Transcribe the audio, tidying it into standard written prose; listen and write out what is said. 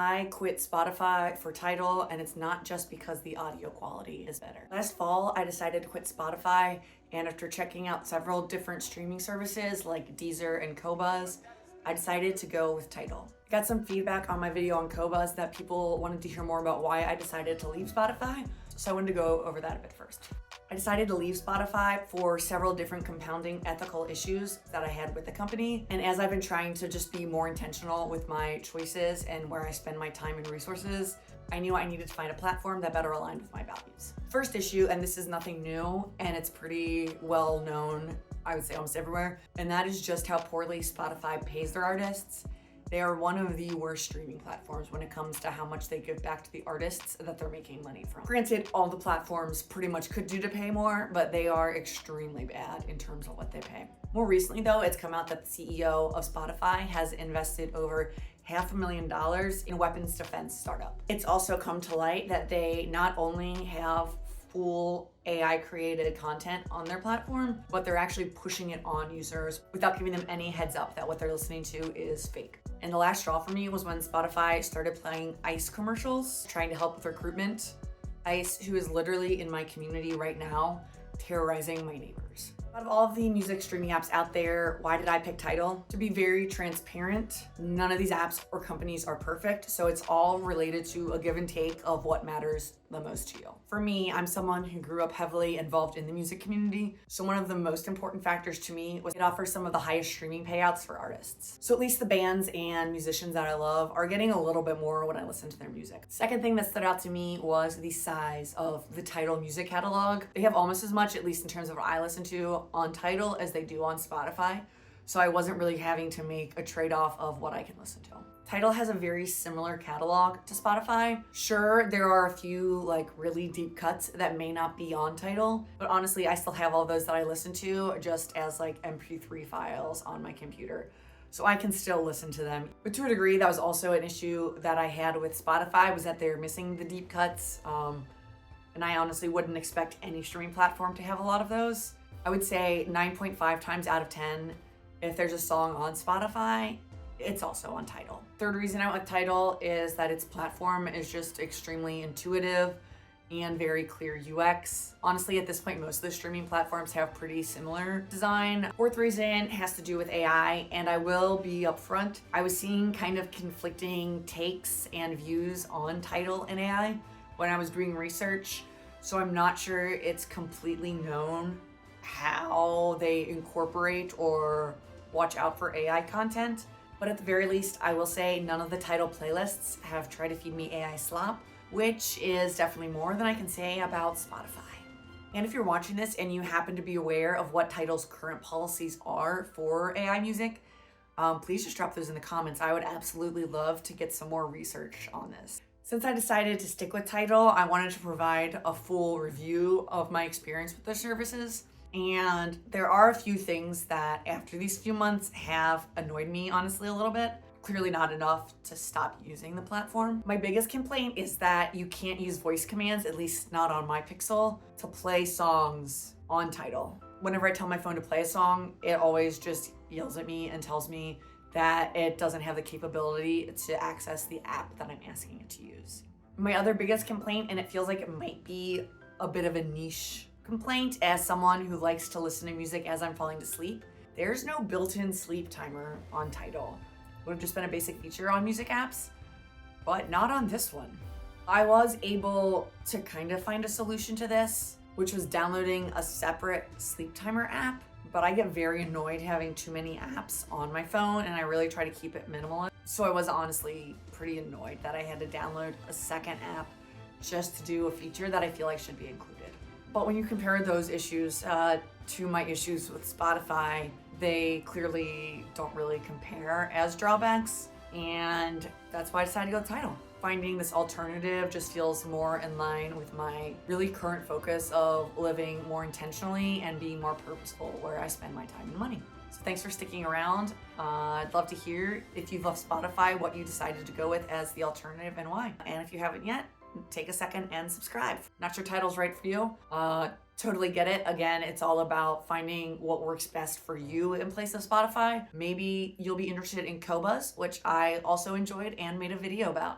I quit Spotify for Tidal, and it's not just because the audio quality is better. Last fall, I decided to quit Spotify, and after checking out several different streaming services like Deezer and Qobuz, I decided to go with Tidal. I got some feedback on my video on Qobuz that people wanted to hear more about why I decided to leave Spotify, so I wanted to go over that a bit first. I decided to leave Spotify for several different compounding ethical issues that I had with the company. And as I've been trying to just be more intentional with my choices and where I spend my time and resources, I knew I needed to find a platform that better aligned with my values. First issue, and this is nothing new, and it's pretty well known, I would say almost everywhere, and that is just how poorly Spotify pays their artists. They are one of the worst streaming platforms when it comes to how much they give back to the artists that they're making money from. Granted, all the platforms pretty much could do to pay more, but they are extremely bad in terms of what they pay. More recently though, it's come out that the CEO of Spotify has invested over $500,000 in weapons defense startup. It's also come to light that they not only have full AI created content on their platform, but they're actually pushing it on users without giving them any heads up that what they're listening to is fake. And the last straw for me was when Spotify started playing ICE commercials, trying to help with recruitment. ICE, who is literally in my community right now, terrorizing my neighbors. Out of all of the music streaming apps out there, why did I pick Tidal? To be very transparent, none of these apps or companies are perfect, so it's all related to a give and take of what matters the most to you. For me, I'm someone who grew up heavily involved in the music community, so one of the most important factors to me was it offers some of the highest streaming payouts for artists. So at least the bands and musicians that I love are getting a little bit more when I listen to their music. Second thing that stood out to me was the size of the Tidal music catalog. They have almost as much, at least in terms of what I listen to, on Tidal as they do on Spotify, so I wasn't really having to make a trade-off of what I can listen to. Tidal has a very similar catalog to Spotify. Sure, there are a few like really deep cuts that may not be on Tidal, but honestly, I still have all those that I listen to just as like MP3 files on my computer, so I can still listen to them. But to a degree, that was also an issue that I had with Spotify, was that they're missing the deep cuts, and I honestly wouldn't expect any streaming platform to have a lot of those. I would say 9.5 times out of 10, if there's a song on Spotify, it's also on Tidal. Third reason I went with Tidal is that its platform is just extremely intuitive and very clear UX. Honestly, at this point, most of the streaming platforms have pretty similar design. Fourth reason has to do with AI, and I will be upfront. I was seeing kind of conflicting takes and views on Tidal and AI when I was doing research, so I'm not sure it's completely known how they incorporate or watch out for AI content. But at the very least, I will say none of the Tidal playlists have tried to feed me AI slop, which is definitely more than I can say about Spotify. And if you're watching this and you happen to be aware of what Tidal's current policies are for AI music, please just drop those in the comments. I would absolutely love to get some more research on this. Since I decided to stick with Tidal, I wanted to provide a full review of my experience with their services. And there are a few things that after these few months have annoyed me, honestly, a little bit. Clearly not enough to stop using the platform. My biggest complaint is that you can't use voice commands, at least not on my Pixel, to play songs on Tidal. Whenever I tell my phone to play a song, it always just yells at me and tells me that it doesn't have the capability to access the app that I'm asking it to use. My other biggest complaint, and it feels like it might be a bit of a niche complaint as someone who likes to listen to music as I'm falling to sleep, there's no built-in sleep timer on Tidal. Would have just been a basic feature on music apps, but not on this one. I was able to kind of find a solution to this, which was downloading a separate sleep timer app, but I get very annoyed having too many apps on my phone, and I really try to keep it minimal. So I was honestly pretty annoyed that I had to download a second app just to do a feature that I feel like should be included. But when you compare those issues to my issues with Spotify, they clearly don't really compare as drawbacks, and that's why I decided to go with Tidal. Finding this alternative just feels more in line with my really current focus of living more intentionally and being more purposeful where I spend my time and money. So thanks for sticking around. I'd love to hear if you've left Spotify, what you decided to go with as the alternative and why. And if you haven't yet, take a second and subscribe. Not sure Tidal's right for you. Totally get it. Again, it's all about finding what works best for you in place of Spotify. Maybe you'll be interested in Qobuz, which I also enjoyed and made a video about.